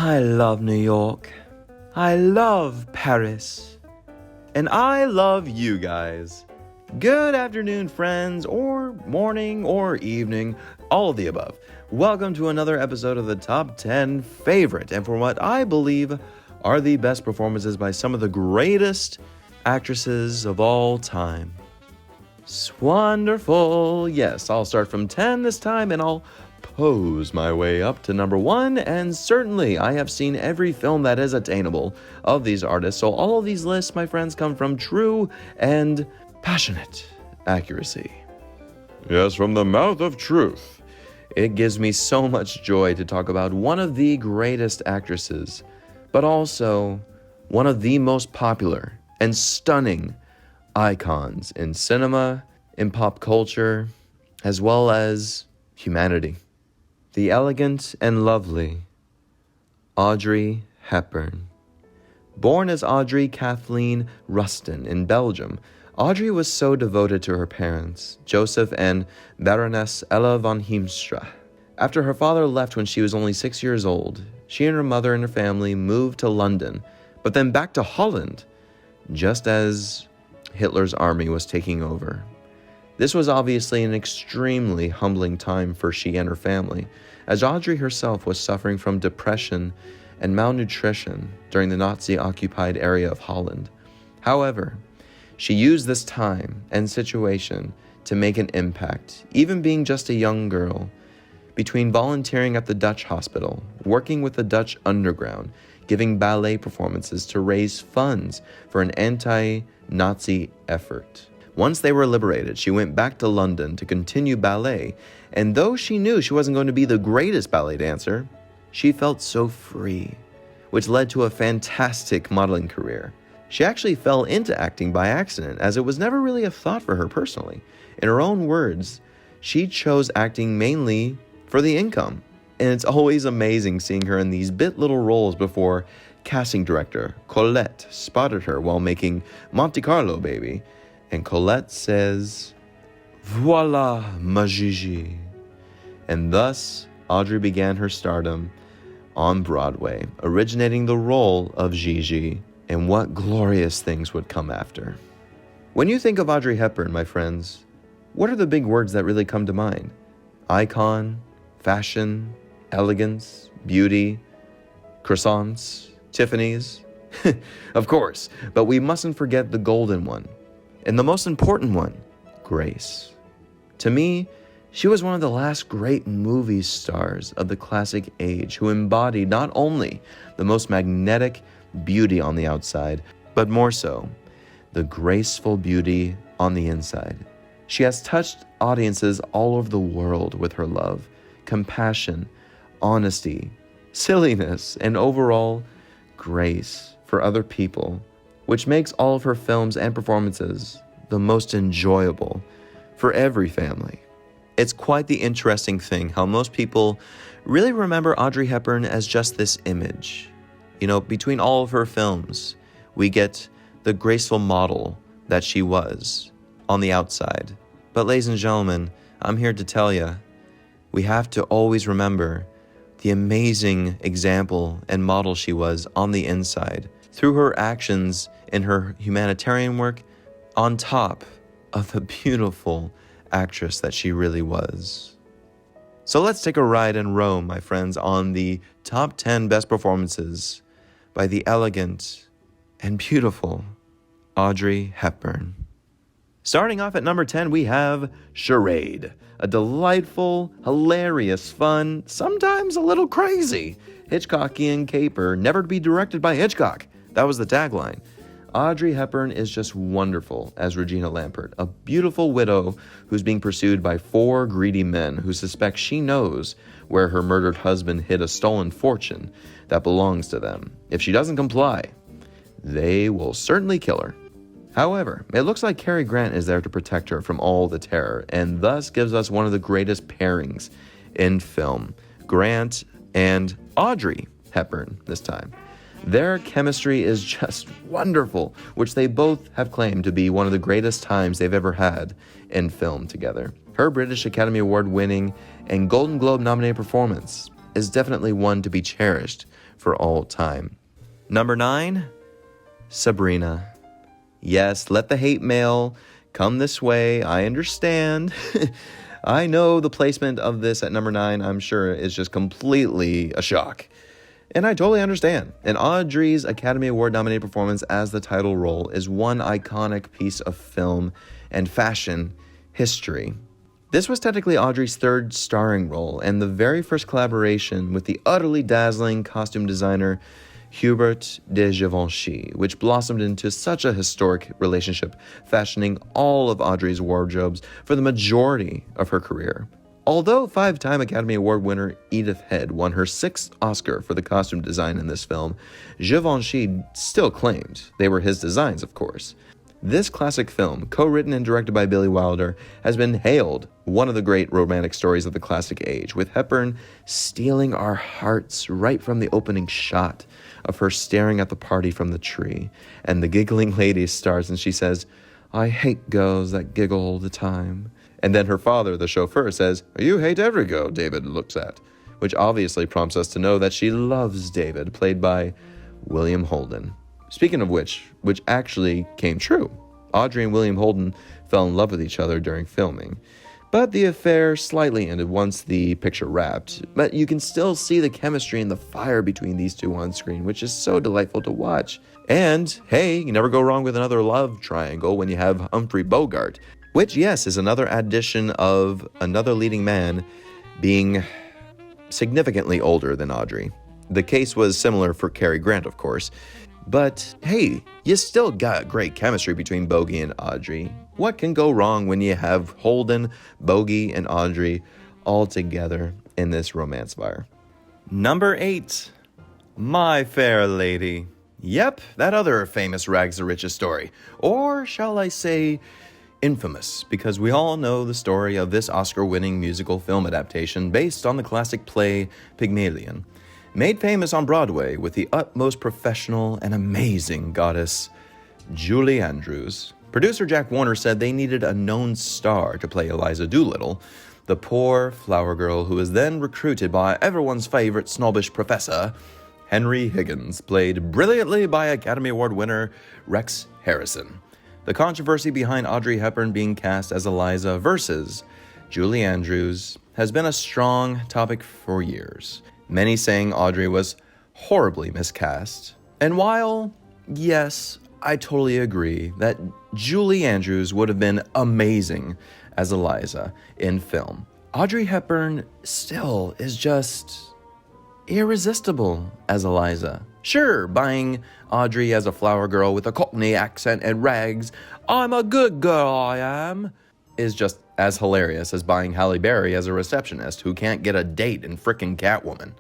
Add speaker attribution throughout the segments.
Speaker 1: I love New York. I love Paris. And I love you guys. Good afternoon, friends, or morning, or evening, all of the above. Welcome to another episode of the Top 10 Favorite, and for what I believe are the best performances by some of the greatest actresses of all time. It's wonderful. Yes, I'll start from 10 this time, and I'll pose my way up to number 1, and certainly I have seen every film that is attainable of these artists, so all of these lists, my friends, come from true and passionate accuracy. Yes, from the mouth of truth. It gives me so much joy to talk about one of the greatest actresses, but also one of the most popular and stunning icons in cinema, in pop culture, as well as humanity. The elegant and lovely Audrey Hepburn. Born as Audrey Kathleen Rustin in Belgium, Audrey was so devoted to her parents, Joseph and Baroness Ella von Heemstra. After her father left when she was only 6 years old, she and her mother and her family moved to London, but then back to Holland, just as Hitler's army was taking over. This was obviously an extremely humbling time for she and her family, as Audrey herself was suffering from depression and malnutrition during the Nazi-occupied area of Holland. However, she used this time and situation to make an impact, even being just a young girl. Between volunteering at the Dutch hospital, working with the Dutch underground, giving ballet performances to raise funds for an anti-Nazi effort. Once they were liberated, she went back to London to continue ballet, and though she knew she wasn't going to be the greatest ballet dancer, she felt so free, which led to a fantastic modeling career. She actually fell into acting by accident, as it was never really a thought for her personally. In her own words, she chose acting mainly for the income, and it's always amazing seeing her in these little roles before casting director Colette spotted her while making Monte Carlo Baby, and Colette says, "Voila, ma Gigi." And thus, Audrey began her stardom on Broadway, originating the role of Gigi, and what glorious things would come after. When you think of Audrey Hepburn, my friends, what are the big words that really come to mind? Icon, fashion, elegance, beauty, croissants, Tiffanys? Of course, but we mustn't forget the golden one. And the most important one, grace. To me, she was one of the last great movie stars of the classic age who embodied not only the most magnetic beauty on the outside, but more so, the graceful beauty on the inside. She has touched audiences all over the world with her love, compassion, honesty, silliness, and overall grace for other people, which makes all of her films and performances the most enjoyable for every family. It's quite the interesting thing how most people really remember Audrey Hepburn as just this image. You know, between all of her films, we get the graceful model that she was on the outside. But ladies and gentlemen, I'm here to tell you, we have to always remember the amazing example and model she was on the inside, through her actions in her humanitarian work, on top of the beautiful actress that she really was. So let's take a ride in Rome, my friends, on the top 10 best performances by the elegant and beautiful Audrey Hepburn. Starting off at number 10, we have Charade, a delightful, hilarious, fun, sometimes a little crazy Hitchcockian caper, never to be directed by Hitchcock. That was the tagline. Audrey Hepburn is just wonderful as Regina Lampert, a beautiful widow who's being pursued by 4 greedy men who suspect she knows where her murdered husband hid a stolen fortune that belongs to them. If she doesn't comply, they will certainly kill her. However, it looks like Cary Grant is there to protect her from all the terror, and thus gives us one of the greatest pairings in film. Grant and Audrey Hepburn this time. Their chemistry is just wonderful, which they both have claimed to be one of the greatest times they've ever had in film together. Her British Academy Award winning and Golden Globe nominated performance is definitely one to be cherished for all time. Number 9, Sabrina. Yes, let the hate mail come this way. I understand. I know the placement of this at number 9, I'm sure, is just completely a shock. And I totally understand. And Audrey's Academy Award nominated performance as the title role is one iconic piece of film and fashion history. This was technically Audrey's 3rd starring role and the very first collaboration with the utterly dazzling costume designer Hubert de Givenchy, which blossomed into such a historic relationship, fashioning all of Audrey's wardrobes for the majority of her career. Although 5-time Academy Award winner Edith Head won her 6th Oscar for the costume design in this film, Givenchy still claimed they were his designs, of course. This classic film, co-written and directed by Billy Wilder, has been hailed one of the great romantic stories of the classic age, with Hepburn stealing our hearts right from the opening shot of her staring at the party from the tree. And the giggling lady starts and she says, "I hate girls that giggle all the time." And then her father, the chauffeur, says, "You hate every girl David looks at," which obviously prompts us to know that she loves David, played by William Holden. Speaking of which actually came true. Audrey and William Holden fell in love with each other during filming. But the affair slightly ended once the picture wrapped. But you can still see the chemistry and the fire between these two on screen, which is so delightful to watch. And, hey, you never go wrong with another love triangle when you have Humphrey Bogart, which, yes, is another addition of another leading man being significantly older than Audrey. The case was similar for Cary Grant, of course. But, hey, you still got great chemistry between Bogey and Audrey. What can go wrong when you have Holden, Bogey, and Audrey all together in this romance fire? Number 8, My Fair Lady. Yep, that other famous rags to riches story. Or shall I say infamous, because we all know the story of this Oscar-winning musical film adaptation based on the classic play Pygmalion. Made famous on Broadway with the utmost professional and amazing goddess, Julie Andrews. Producer Jack Warner said they needed a known star to play Eliza Doolittle, the poor flower girl who was then recruited by everyone's favorite snobbish professor, Henry Higgins, played brilliantly by Academy Award winner Rex Harrison. The controversy behind Audrey Hepburn being cast as Eliza versus Julie Andrews has been a strong topic for years. Many saying Audrey was horribly miscast. And while, yes, I totally agree that Julie Andrews would have been amazing as Eliza in film, Audrey Hepburn still is just irresistible as Eliza. Sure, buying Audrey as a flower girl with a Cockney accent and rags, "I'm a good girl, I am," is just as hilarious as buying Halle Berry as a receptionist who can't get a date in frickin' Catwoman.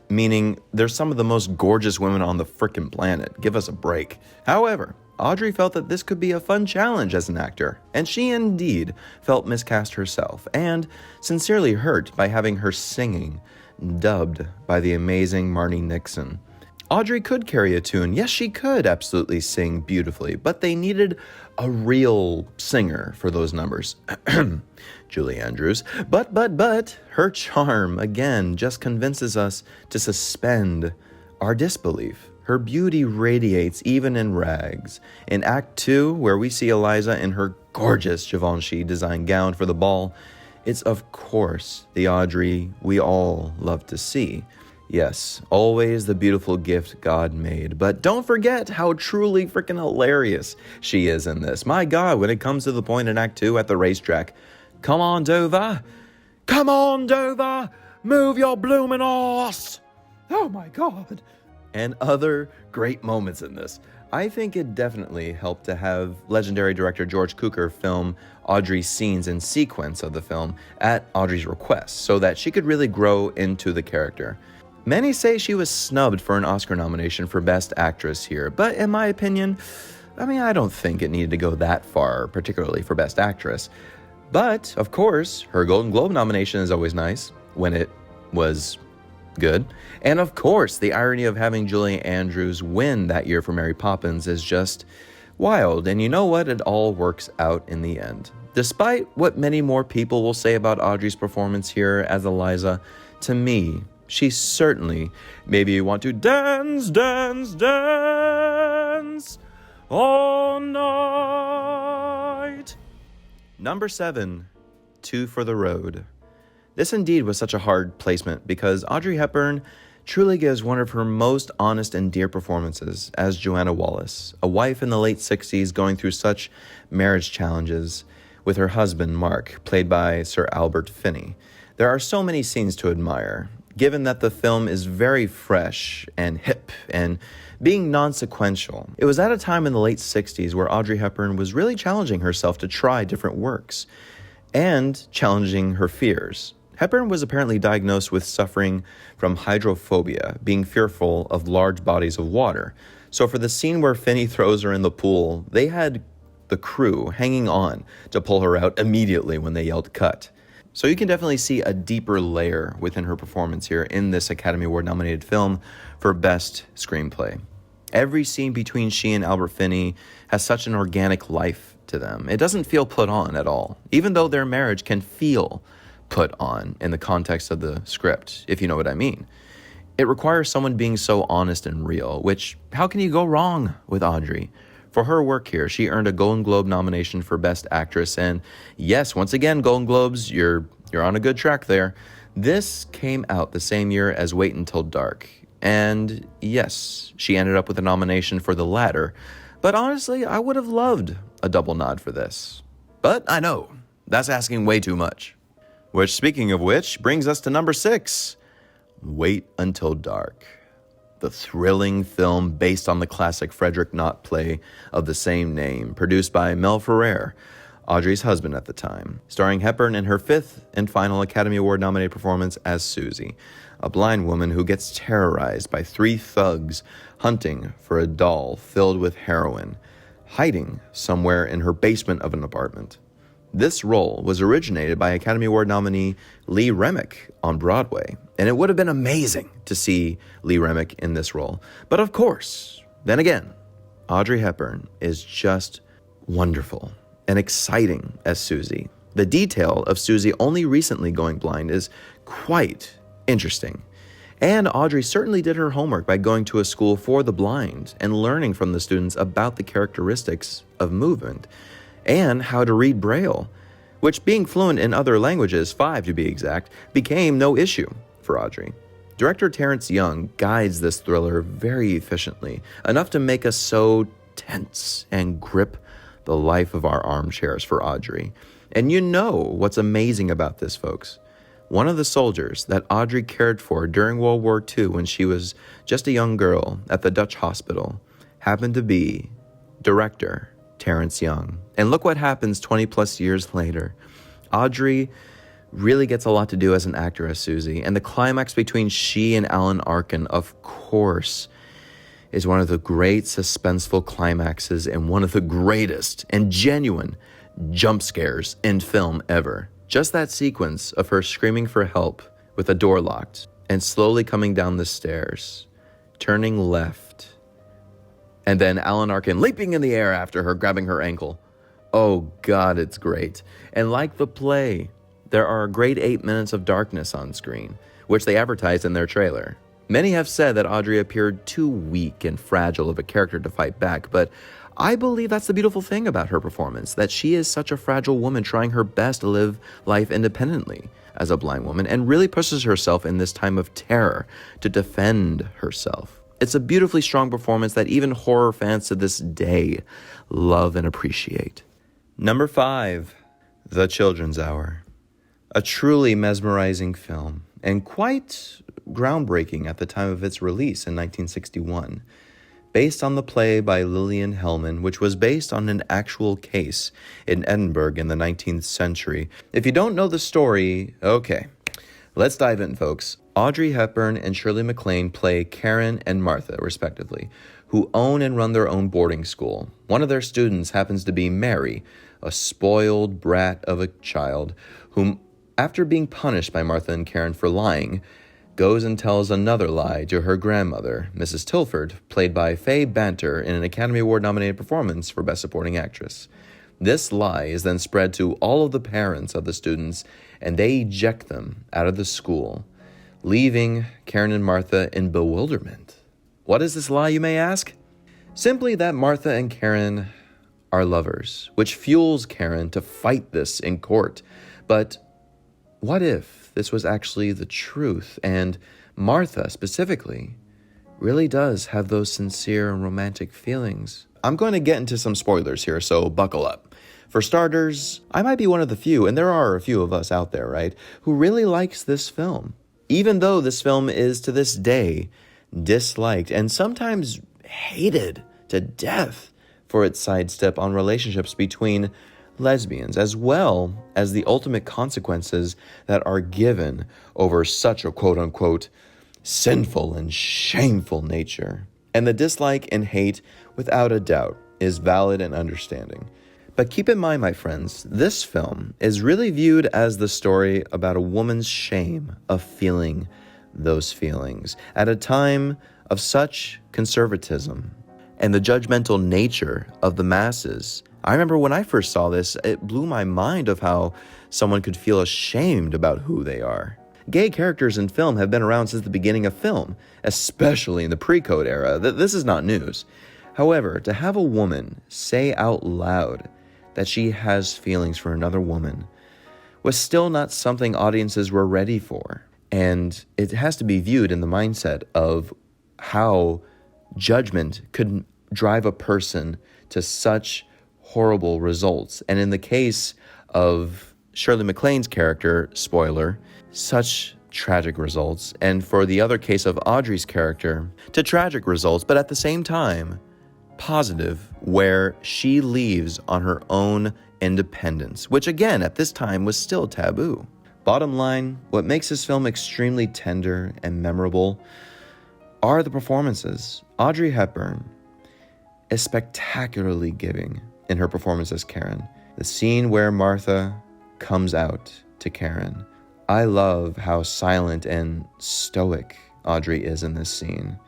Speaker 1: Meaning, they're some of the most gorgeous women on the frickin' planet. Give us a break. However, Audrey felt that this could be a fun challenge as an actor, and she indeed felt miscast herself, and sincerely hurt by having her singing dubbed by the amazing Marni Nixon. Audrey could carry a tune. Yes, she could absolutely sing beautifully, but they needed a real singer for those numbers. Julie Andrews. But, her charm, again, just convinces us to suspend our disbelief. Her beauty radiates even in rags. In Act 2, where we see Eliza in her gorgeous Givenchy designed gown for the ball, it's of course the Audrey we all love to see. Yes, always the beautiful gift God made. But don't forget how truly freaking hilarious she is in this. My God, when it comes to the point in Act 2 at the racetrack, "Come on, Dover! Come on, Dover! Move your bloomin' arse!" Oh my God. And other great moments in this. I think it definitely helped to have legendary director George Cukor film Audrey's scenes in sequence of the film at Audrey's request, so that she could really grow into the character. Many say she was snubbed for an Oscar nomination for Best Actress here, but in my opinion, I don't think it needed to go that far, particularly for Best Actress. But, of course, her Golden Globe nomination is always nice, when it was good. And of course, the irony of having Julie Andrews win that year for Mary Poppins is just wild. And you know what? It all works out in the end. Despite what many more people will say about Audrey's performance here as Eliza, to me, She certainly made me want to dance, dance, dance all night. Number 7, Two for the Road. This indeed was such a hard placement because Audrey Hepburn truly gives one of her most honest and dear performances as Joanna Wallace, a wife in the late 60s going through such marriage challenges with her husband, Mark, played by Sir Albert Finney. There are so many scenes to admire, given that the film is very fresh and hip and being non-sequential. It was at a time in the late 60s where Audrey Hepburn was really challenging herself to try different works and challenging her fears. Hepburn was apparently diagnosed with suffering from hydrophobia, being fearful of large bodies of water. So for the scene where Finney throws her in the pool, they had the crew hanging on to pull her out immediately when they yelled cut. So you can definitely see a deeper layer within her performance here in this Academy Award nominated film for Best Screenplay. Every scene between she and Albert Finney has such an organic life to them. It doesn't feel put on at all, even though their marriage can feel put on in the context of the script, if you know what I mean. It requires someone being so honest and real, which, how can you go wrong with Audrey? For her work here, she earned a Golden Globe nomination for Best Actress, and yes, once again, Golden Globes, you're on a good track there. This came out the same year as Wait Until Dark, and yes, she ended up with a nomination for the latter, but honestly, I would have loved a double nod for this. But I know, that's asking way too much. Which, speaking of which, brings us to number 6, Wait Until Dark. The thrilling film based on the classic Frederick Knott play of the same name, produced by Mel Ferrer, Audrey's husband at the time, starring Hepburn in her 5th and final Academy Award nominated performance as Susie, a blind woman who gets terrorized by 3 thugs hunting for a doll filled with heroin, hiding somewhere in her basement of an apartment. This role was originated by Academy Award nominee Lee Remick on Broadway, and it would have been amazing to see Lee Remick in this role. But of course, then again, Audrey Hepburn is just wonderful and exciting as Susie. The detail of Susie only recently going blind is quite interesting. And Audrey certainly did her homework by going to a school for the blind and learning from the students about the characteristics of movement and how to read Braille, which, being fluent in other languages, 5 to be exact, became no issue for Audrey. Director Terrence Young guides this thriller very efficiently, enough to make us so tense and grip the life of our armchairs for Audrey. And you know what's amazing about this, folks. One of the soldiers that Audrey cared for during World War II when she was just a young girl at the Dutch hospital happened to be director Terrence Young. And look what happens 20 plus years later. Audrey really gets a lot to do as an actor as Susie, and the climax between she and Alan Arkin, of course, is one of the great suspenseful climaxes and one of the greatest and genuine jump scares in film ever. Just that sequence of her screaming for help with the door locked and slowly coming down the stairs, turning left, and then Alan Arkin leaping in the air after her, grabbing her ankle. Oh God, it's great. And like the play, there are a great 8 minutes of darkness on screen, which they advertised in their trailer. Many have said that Audrey appeared too weak and fragile of a character to fight back, but I believe that's the beautiful thing about her performance, that she is such a fragile woman trying her best to live life independently as a blind woman and really pushes herself in this time of terror to defend herself. It's a beautifully strong performance that even horror fans to this day love and appreciate. Number 5, The Children's Hour. A truly mesmerizing film and quite groundbreaking at the time of its release in 1961. Based on the play by Lillian Hellman, which was based on an actual case in Edinburgh in the 19th century. If you don't know the story, okay, let's dive in, folks. Audrey Hepburn and Shirley MacLaine play Karen and Martha, respectively, who own and run their own boarding school. One of their students happens to be Mary, a spoiled brat of a child, whom, after being punished by Martha and Karen for lying, goes and tells another lie to her grandmother, Mrs. Tilford, played by Faye Banter in an Academy Award-nominated performance for Best Supporting Actress. This lie is then spread to all of the parents of the students, and they eject them out of the school. leaving Karen and Martha in bewilderment. What is this lie, you may ask? Simply that Martha and Karen are lovers, which fuels Karen to fight this in court. But what if this was actually the truth, and Martha specifically really does have those sincere and romantic feelings? I'm going to get into some spoilers here, so buckle up. For starters, I might be one of the few, and there are a few of us out there, right, who really likes this film. Even though this film is to this day disliked and sometimes hated to death for its sidestep on relationships between lesbians, as well as the ultimate consequences that are given over such a quote-unquote sinful and shameful nature. And the dislike and hate, without a doubt, is valid and understanding. But keep in mind, my friends, this film is really viewed as the story about a woman's shame of feeling those feelings at a time of such conservatism and the judgmental nature of the masses. I remember when I first saw this, it blew my mind of how someone could feel ashamed about who they are. Gay characters in film have been around since the beginning of film, especially in the pre-code era. This is not news. However, to have a woman say out loud that she has feelings for another woman was still not something audiences were ready for. And it has to be viewed in the mindset of how judgment could drive a person to such horrible results. And in the case of Shirley MacLaine's character, spoiler, such tragic results. And for the other case of Audrey's character, to tragic results, but at the same time, positive, where she leaves on her own independence, which again, at this time was still taboo. Bottom line, what makes this film extremely tender and memorable are the performances. Audrey Hepburn is spectacularly giving in her performance as Karen. The scene where Martha comes out to Karen. I love how silent and stoic Audrey is in this scene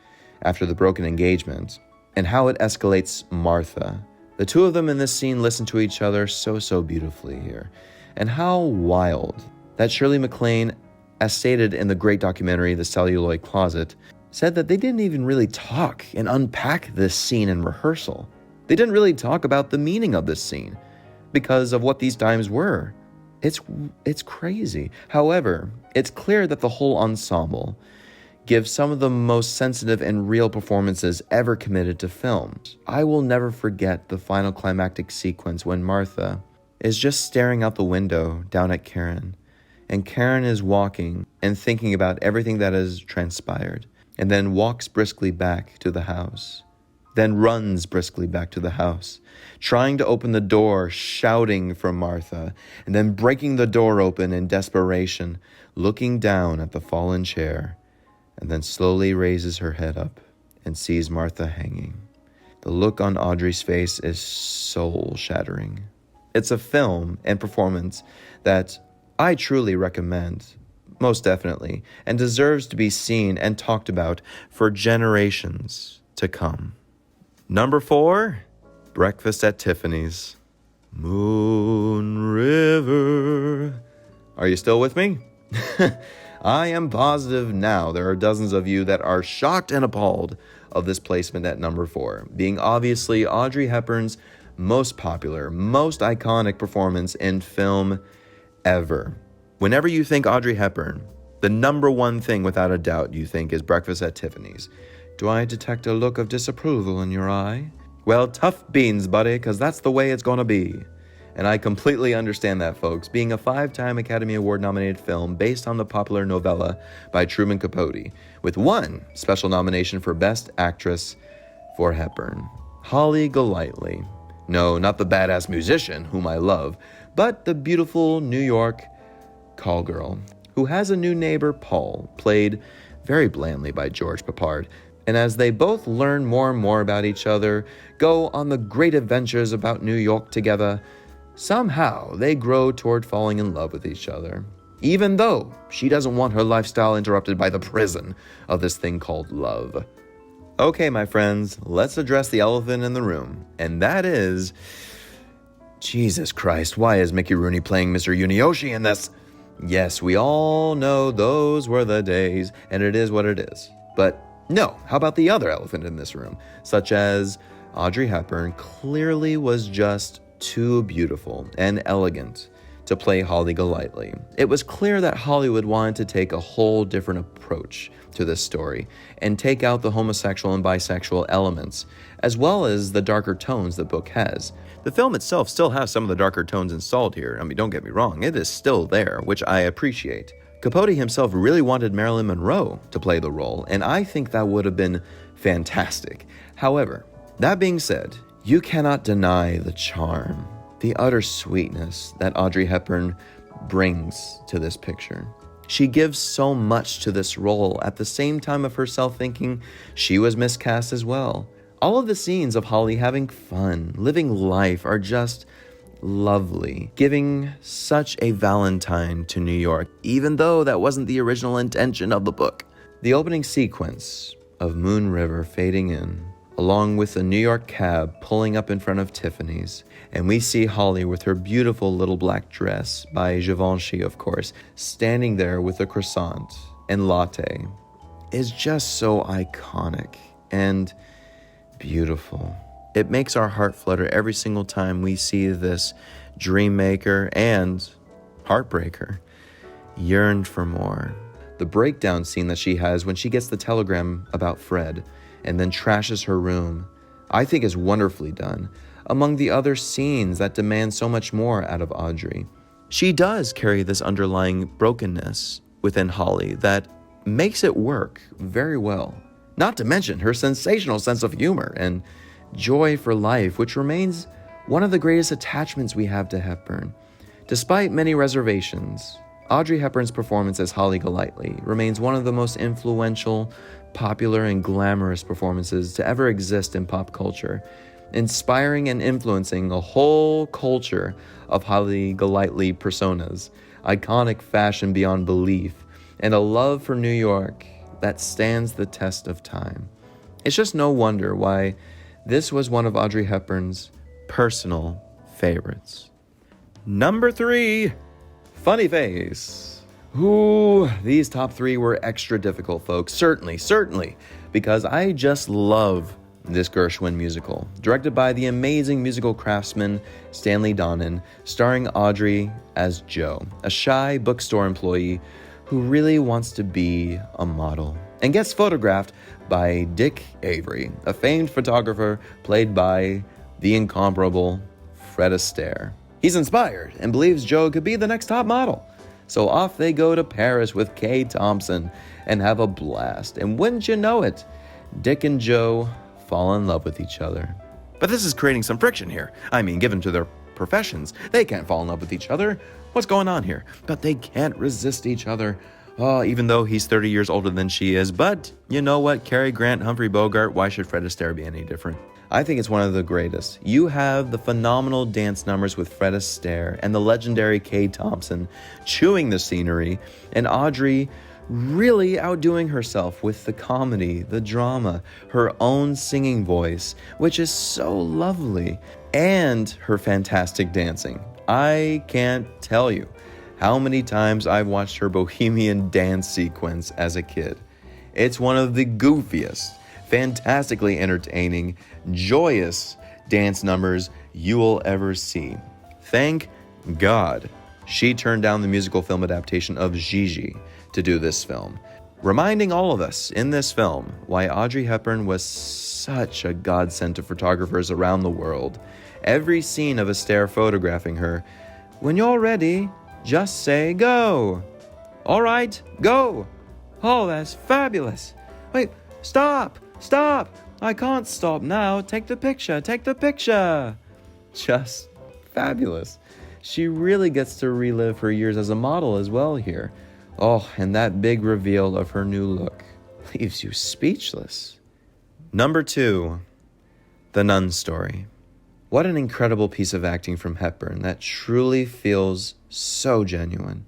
Speaker 1: after the broken engagement, and how it escalates Martha. The two of them in this scene listen to each other so beautifully here. And how wild that Shirley MacLaine, as stated in the great documentary The Celluloid Closet, said that they didn't even really talk and unpack this scene in rehearsal. They didn't really talk about the meaning of this scene because of what these times were. It's crazy. However, it's clear that the whole ensemble gives some of the most sensitive and real performances ever committed to film. I will never forget the final climactic sequence when Martha is just staring out the window down at Karen, and Karen is walking and thinking about everything that has transpired, and then walks briskly back to the house, then runs briskly back to the house, trying to open the door, shouting for Martha, and then breaking the door open in desperation, looking down at the fallen chair, and then slowly raises her head up and sees Martha hanging. The look on Audrey's face is soul-shattering. It's a film and performance that I truly recommend, most definitely, and deserves to be seen and talked about for generations to come. Number 4, Breakfast at Tiffanys. Moon River. Are you still with me? I am positive now there are dozens of you that are shocked and appalled of this placement at number 4, being obviously Audrey Hepburn's most popular, most iconic performance in film ever. Whenever you think Audrey Hepburn, the number one thing without a doubt you think is Breakfast at Tiffanys. Do I detect a look of disapproval in your eye? Well, tough beans, buddy, because that's the way it's gonna be. And I completely understand that, folks, being a 5-time Academy Award-nominated film based on the popular novella by Truman Capote, with 1 special nomination for Best Actress for Hepburn. Holly Golightly. No, not the badass musician, whom I love, but the beautiful New York call girl, who has a new neighbor, Paul, played very blandly by George Peppard. And as they both learn more and more about each other, go on the great adventures about New York together, somehow they grow toward falling in love with each other, even though she doesn't want her lifestyle interrupted by the prison of this thing called love. Okay, my friends, let's address the elephant in the room, and that is, Jesus Christ, why is Mickey Rooney playing Mr. Yunioshi in this? Yes, we all know those were the days, and it is what it is. But no, how about the other elephant in this room, such as Audrey Hepburn clearly was just too beautiful and elegant to play Holly Golightly. It was clear that Hollywood wanted to take a whole different approach to this story and take out the homosexual and bisexual elements, as well as the darker tones the book has. The film itself still has some of the darker tones installed here. I mean, don't get me wrong, it is still there, which I appreciate. Capote himself really wanted Marilyn Monroe to play the role, and I think that would have been fantastic. However, that being said, you cannot deny the charm, the utter sweetness that Audrey Hepburn brings to this picture. She gives so much to this role at the same time of herself thinking she was miscast as well. All of the scenes of Holly having fun, living life are just lovely, giving such a Valentine to New York, even though that wasn't the original intention of the book. The opening sequence of Moon River fading in, along with a New York cab pulling up in front of Tiffanys, and we see Holly with her beautiful little black dress, by Givenchy of course, standing there with a croissant and latte, is just so iconic and beautiful. It makes our heart flutter every single time we see this dream maker and heartbreaker yearn for more. The breakdown scene that she has when she gets the telegram about Fred and then trashes her room, I think is wonderfully done, among the other scenes that demand so much more out of Audrey. She does carry this underlying brokenness within Holly that makes it work very well. Not to mention her sensational sense of humor and joy for life, which remains one of the greatest attachments we have to Hepburn. Despite many reservations, Audrey Hepburn's performance as Holly Golightly remains one of the most influential, popular, and glamorous performances to ever exist in pop culture, inspiring and influencing a whole culture of Holly Golightly personas, iconic fashion beyond belief, and a love for New York that stands the test of time. It's just no wonder why this was one of Audrey Hepburn's personal favorites. Number 3, Funny Face. Ooh, these top 3 were extra difficult, folks. Certainly, because I just love this Gershwin musical, directed by the amazing musical craftsman Stanley Donen, starring Audrey as Jo, a shy bookstore employee who really wants to be a model, and gets photographed by Dick Avery, a famed photographer played by the incomparable Fred Astaire. He's inspired and believes Jo could be the next top model. So off they go to Paris with Kay Thompson and have a blast. And wouldn't you know it, Dick and Jo fall in love with each other. But this is creating some friction here. I mean, given to their professions, they can't fall in love with each other. What's going on here? But they can't resist each other. Oh, even though he's 30 years older than she is. But you know what? Cary Grant, Humphrey Bogart, why should Fred Astaire be any different? I think it's one of the greatest. You have the phenomenal dance numbers with Fred Astaire and the legendary Kay Thompson chewing the scenery, and Audrey really outdoing herself with the comedy, the drama, her own singing voice, which is so lovely, and her fantastic dancing. I can't tell you how many times I've watched her bohemian dance sequence as a kid. It's one of the goofiest, fantastically entertaining, joyous dance numbers you will ever see. Thank God she turned down the musical film adaptation of Gigi to do this film, reminding all of us in this film why Audrey Hepburn was such a godsend to photographers around the world. Every scene of Astaire photographing her, "When you're ready, just say go. All right, go. Oh, that's fabulous. Wait, stop. I can't stop now. Take the picture. Just fabulous. She really gets to relive her years as a model as well here. Oh, and that big reveal of her new look leaves you speechless. Number 2, The Nun Story. What an incredible piece of acting from Hepburn that truly feels so genuine.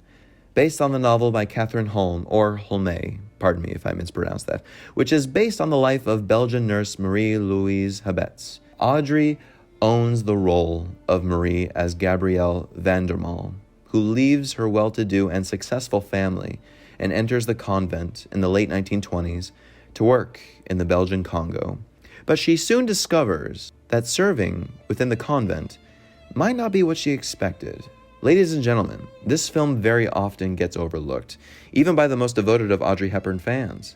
Speaker 1: Based on the novel by Catherine Holm, or Holme, pardon me if I mispronounced that, which is based on the life of Belgian nurse Marie-Louise Habetz. Audrey owns the role of Marie as Gabrielle Vandermal, who leaves her well-to-do and successful family and enters the convent in the late 1920s to work in the Belgian Congo. But she soon discovers that serving within the convent might not be what she expected. Ladies and gentlemen, this film very often gets overlooked, even by the most devoted of Audrey Hepburn fans.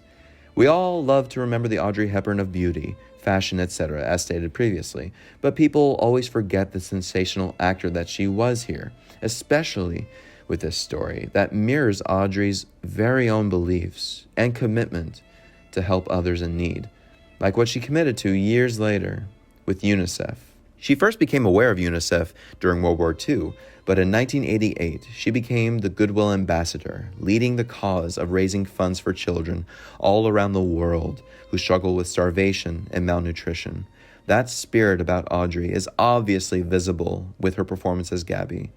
Speaker 1: We all love to remember the Audrey Hepburn of beauty, fashion, etc., as stated previously, but people always forget the sensational actor that she was here, especially with this story that mirrors Audrey's very own beliefs and commitment to help others in need, like what she committed to years later with UNICEF. She first became aware of UNICEF during World War II, but in 1988, she became the Goodwill Ambassador, leading the cause of raising funds for children all around the world who struggle with starvation and malnutrition. That spirit about Audrey is obviously visible with her performance as Gabby,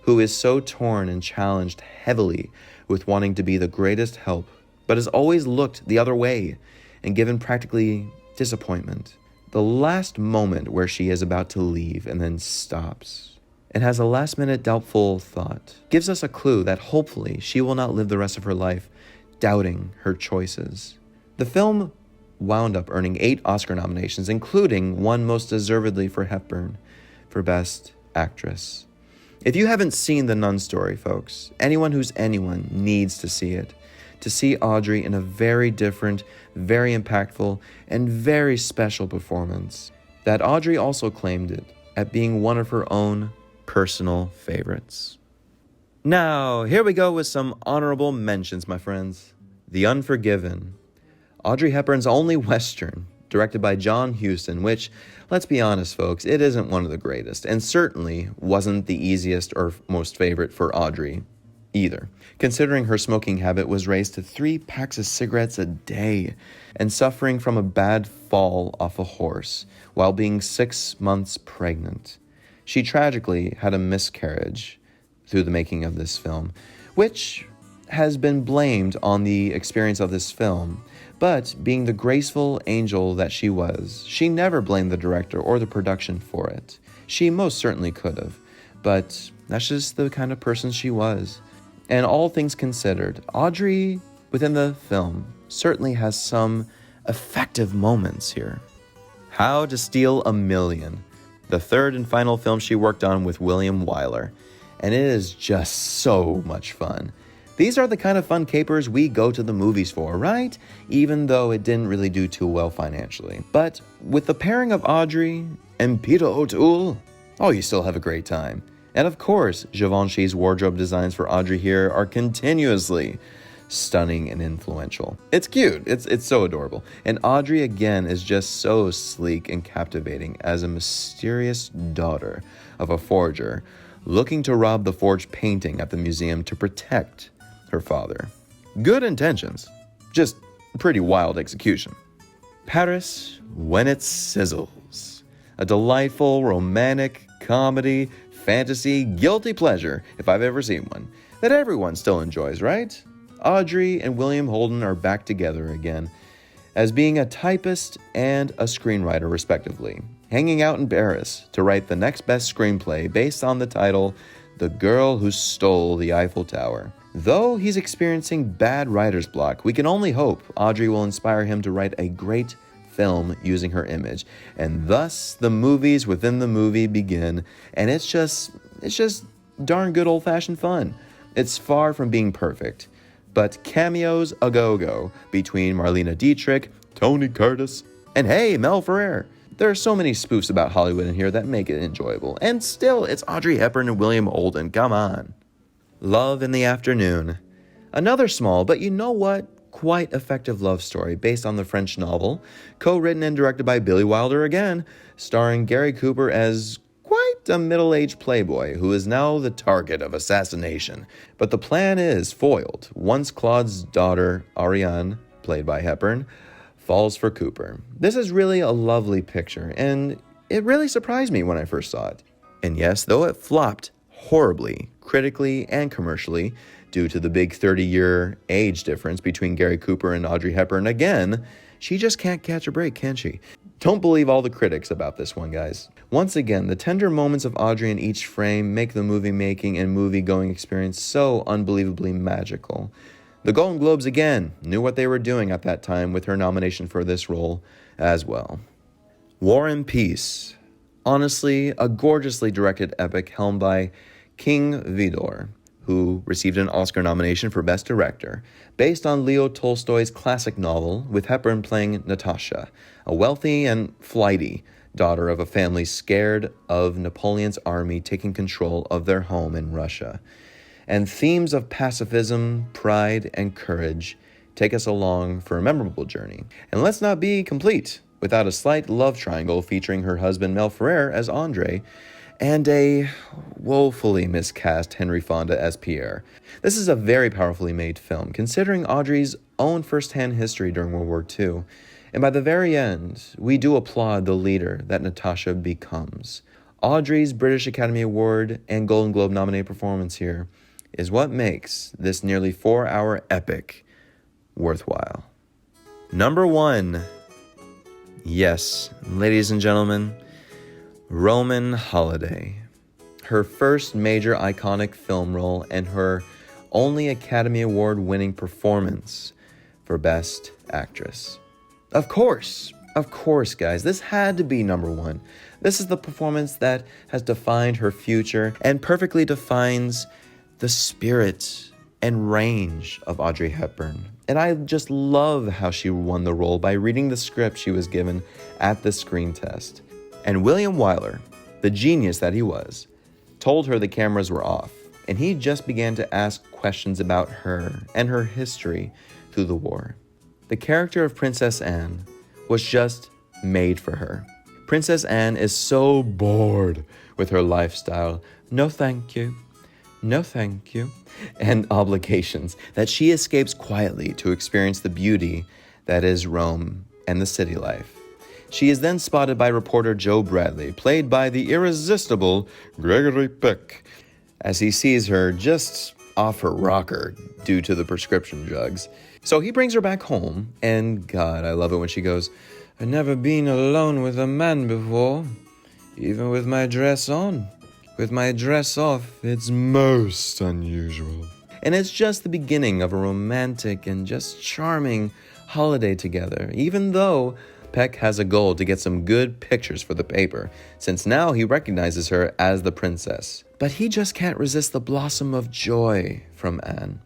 Speaker 1: who is so torn and challenged heavily with wanting to be the greatest help, but has always looked the other way and given practically disappointment. The last moment where she is about to leave and then stops and has a last-minute doubtful thought gives us a clue that hopefully she will not live the rest of her life doubting her choices. The film wound up earning 8 Oscar nominations, including one most deservedly for Hepburn for Best Actress. If you haven't seen the Nun Story, folks, anyone who's anyone needs to see it. To see Audrey in a very different, very impactful, and very special performance. That Audrey also claimed it at being one of her own personal favorites. Now, here we go with some honorable mentions, my friends. The Unforgiven, Audrey Hepburn's only Western, directed by John Huston, which, let's be honest, folks, it isn't one of the greatest, and certainly wasn't the easiest or most favorite for Audrey either, considering her smoking habit was raised to 3 packs of cigarettes a day and suffering from a bad fall off a horse while being 6 months pregnant. She tragically had a miscarriage through the making of this film, which has been blamed on the experience of this film. But being the graceful angel that she was, she never blamed the director or the production for it. She most certainly could have, but that's just the kind of person she was. And all things considered, Audrey, within the film, certainly has some effective moments here. How to Steal a Million, the third and final film she worked on with William Wyler, and it is just so much fun. These are the kind of fun capers we go to the movies for, right? Even though it didn't really do too well financially. But with the pairing of Audrey and Peter O'Toole, oh, you still have a great time. And of course, Givenchy's wardrobe designs for Audrey here are continuously stunning and influential. It's cute. It's so adorable. And Audrey, again, is just so sleek and captivating as a mysterious daughter of a forger looking to rob the forged painting at the museum to protect her father. Good intentions, just pretty wild execution. Paris When It Sizzles, a delightful romantic comedy, fantasy, guilty pleasure, if I've ever seen one, that everyone still enjoys, right? Audrey and William Holden are back together again as being a typist and a screenwriter, respectively, hanging out in Paris to write the next best screenplay based on the title, The Girl Who Stole the Eiffel Tower. Though he's experiencing bad writer's block, we can only hope Audrey will inspire him to write a great film using her image. And thus, the movies within the movie begin, and it's just darn good old-fashioned fun. It's far from being perfect, but cameos a go-go between Marlene Dietrich, Tony Curtis, and hey, Mel Ferrer. There are so many spoofs about Hollywood in here that make it enjoyable. And still, it's Audrey Hepburn and William Holden. Come on. Love in the Afternoon. Another small, but you know what? Quite effective love story based on the French novel, co-written and directed by Billy Wilder again, starring Gary Cooper as quite a middle-aged playboy who is now the target of assassination. But the plan is foiled once Claude's daughter, Ariane, played by Hepburn, falls for Cooper. This is really a lovely picture, and it really surprised me when I first saw it. And yes, though it flopped horribly, critically and commercially, Due to the big 30-year age difference between Gary Cooper and Audrey Hepburn again, she just can't catch a break, can she? Don't believe all the critics about this one, guys. Once again, the tender moments of Audrey in each frame make the movie-making and movie-going experience so unbelievably magical. The Golden Globes, again, knew what they were doing at that time with her nomination for this role as well. War and Peace. Honestly, a gorgeously directed epic helmed by King Vidor, who received an Oscar nomination for Best Director, based on Leo Tolstoy's classic novel, with Hepburn playing Natasha, a wealthy and flighty daughter of a family scared of Napoleon's army taking control of their home in Russia. And themes of pacifism, pride, and courage take us along for a memorable journey. And let's not be complete without a slight love triangle featuring her husband Mel Ferrer as Andre, and a woefully miscast Henry Fonda as Pierre. This is a very powerfully made film, considering Audrey's own first-hand history during World War II. And by the very end, we do applaud the leader that Natasha becomes. Audrey's British Academy Award and Golden Globe nominated performance here is what makes this nearly 4-hour epic worthwhile. Number 1. Yes, ladies and gentlemen, Romanholiday. Her first major iconic film role and her only Academy Award-winning performance for Best Actress. Of course, guys, this had to be number 1. This is the performance that has defined her future and perfectly defines the spirit and range of Audrey Hepburn. And I just love how she won the role by reading the script she was given at the screen test. And William Wyler, the genius that he was, told her the cameras were off, and he just began to ask questions about her and her history through the war. The character of Princess Anne was just made for her. Princess Anne is so bored with her lifestyle, no thank you, and obligations, that she escapes quietly to experience the beauty that is Rome and the city life. She is then spotted by reporter Joe Bradley, played by the irresistible Gregory Peck, as he sees her just off her rocker due to the prescription drugs. So he brings her back home, and God, I love it when she goes, "I've never been alone with a man before, even with my dress on. With my dress off, it's most unusual." And it's just the beginning of a romantic and just charming holiday together, even though Peck has a goal to get some good pictures for the paper, since now he recognizes her as the princess. But he just can't resist the blossom of joy from Anne.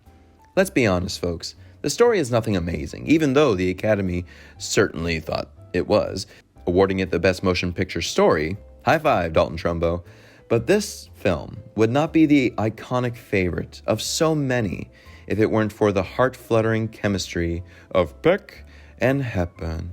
Speaker 1: Let's be honest, folks. The story is nothing amazing, even though the Academy certainly thought it was, awarding it the Best Motion Picture Story. High five, Dalton Trumbo. But this film would not be the iconic favorite of so many if it weren't for the heart-fluttering chemistry of Peck and Hepburn.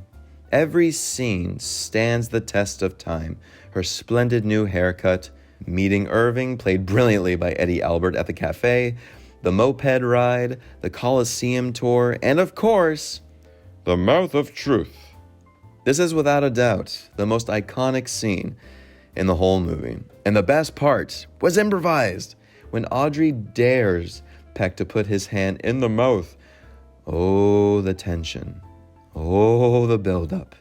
Speaker 1: Every scene stands the test of time. Her splendid new haircut, meeting Irving, played brilliantly by Eddie Albert at the cafe, the moped ride, the Colosseum tour, and of course, the Mouth of Truth. This is without a doubt the most iconic scene in the whole movie. And the best part was improvised, when Audrey dares Peck to put his hand in the mouth. Oh, the tension. Oh, the buildup.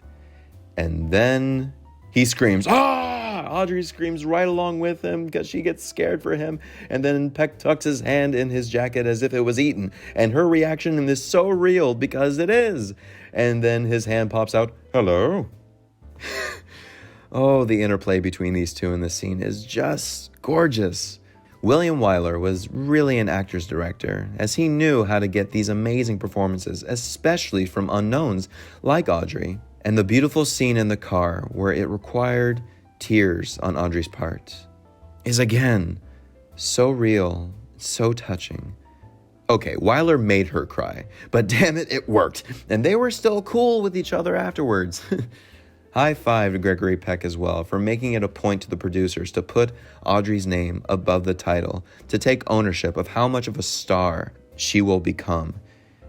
Speaker 1: And then he screams, "Ah!" Audrey screams right along with him because she gets scared for him. And then Peck tucks his hand in his jacket as if it was eaten. And her reaction is so real because it is. And then his hand pops out, "Hello." Oh, the interplay between these two in this scene is just gorgeous. William Wyler was really an actor's director, as he knew how to get these amazing performances, especially from unknowns like Audrey. And the beautiful scene in the car, where it required tears on Audrey's part, is again so real, so touching. Okay, Wyler made her cry, but damn it, it worked. And they were still cool with each other afterwards. High five to Gregory Peck as well for making it a point to the producers to put Audrey's name above the title, to take ownership of how much of a star she will become,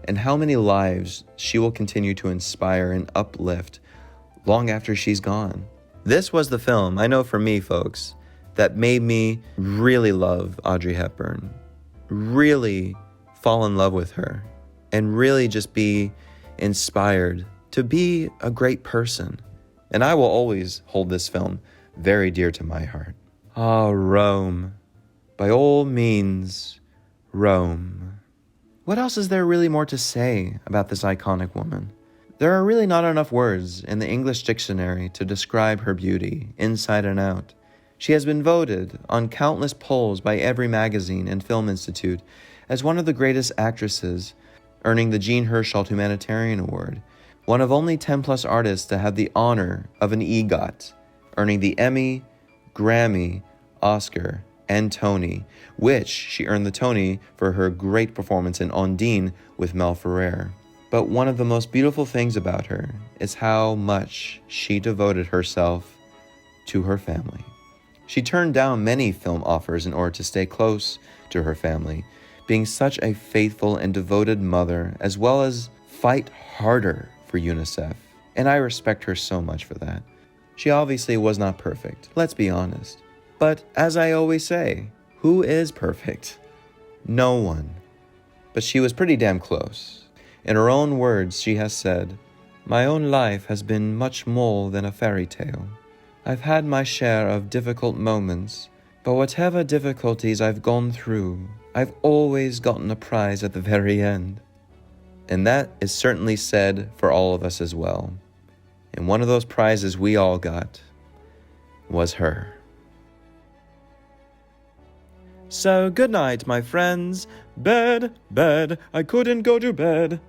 Speaker 1: and how many lives she will continue to inspire and uplift long after she's gone. This was the film, I know for me, folks, that made me really love Audrey Hepburn, really fall in love with her and really just be inspired to be a great person. And I will always hold this film very dear to my heart. Ah, Rome. By all means, Rome. What else is there really more to say about this iconic woman? There are really not enough words in the English dictionary to describe her beauty, inside and out. She has been voted on countless polls by every magazine and film institute as one of the greatest actresses, earning the Jean Hersholt Humanitarian Award, one of only 10-plus artists to have the honor of an EGOT, earning the Emmy, Grammy, Oscar, and Tony, which she earned the Tony for her great performance in Ondine with Mel Ferrer. But one of the most beautiful things about her is how much she devoted herself to her family. She turned down many film offers in order to stay close to her family, being such a faithful and devoted mother, as well as fight harder for UNICEF. And I respect her so much for that. She obviously was not perfect, let's be honest. But as I always say, who is perfect? No one. But she was pretty damn close. In her own words, she has said, "My own life has been much more than a fairy tale. I've had my share of difficult moments, but whatever difficulties I've gone through, I've always gotten a prize at the very end." And that is certainly said for all of us as well. And one of those prizes we all got was her. So good night, my friends. Bed, I couldn't go to bed.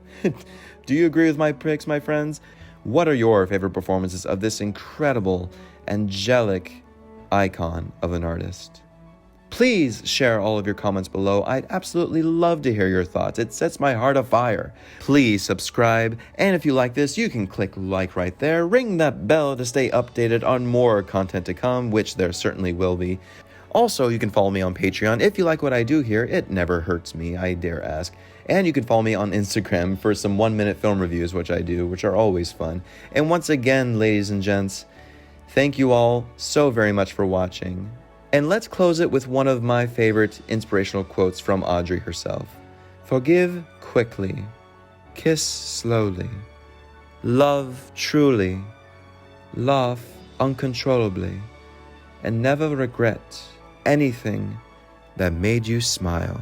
Speaker 1: Do you agree with my picks, my friends? What are your favorite performances of this incredible, angelic icon of an artist? Please share all of your comments below. I'd absolutely love to hear your thoughts. It sets my heart afire. Please subscribe, and if you like this, you can click like right there. Ring that bell to stay updated on more content to come, which there certainly will be. Also, you can follow me on Patreon. If you like what I do here, it never hurts me, I dare ask. And you can follow me on Instagram for some 1-minute film reviews, which I do, which are always fun. And once again, ladies and gents, thank you all so very much for watching. And let's close it with one of my favorite inspirational quotes from Audrey herself. "Forgive quickly, kiss slowly, love truly, laugh uncontrollably, and never regret anything that made you smile."